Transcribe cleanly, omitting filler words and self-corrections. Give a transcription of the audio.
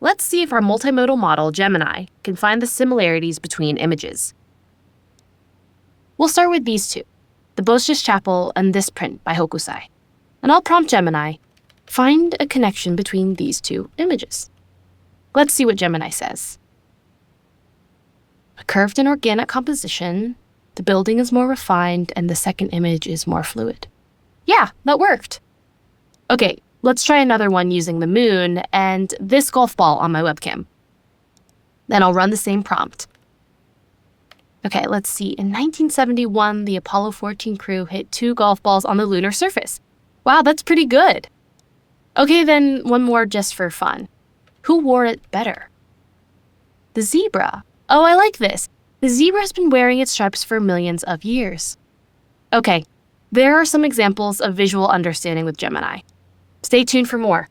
Let's see if our multimodal model, Gemini, can find the similarities between images. We'll start with these two, the Bosch's Chapel and this print by Hokusai. And I'll prompt Gemini, find a connection between these two images. Let's see what Gemini says. A curved and organic composition, the building is more refined, and the second image is more fluid. Yeah, that worked. Okay, let's try another one using the moon and this golf ball on my webcam. Then I'll run the same prompt. Okay, let's see. In 1971, the Apollo 14 crew hit 2 golf balls on the lunar surface. Wow, that's pretty good. Okay, then one more just for fun. Who wore it better? The zebra. Oh, I like this. The zebra has been wearing its stripes for millions of years. Okay, there are some examples of visual understanding with Gemini. Stay tuned for more.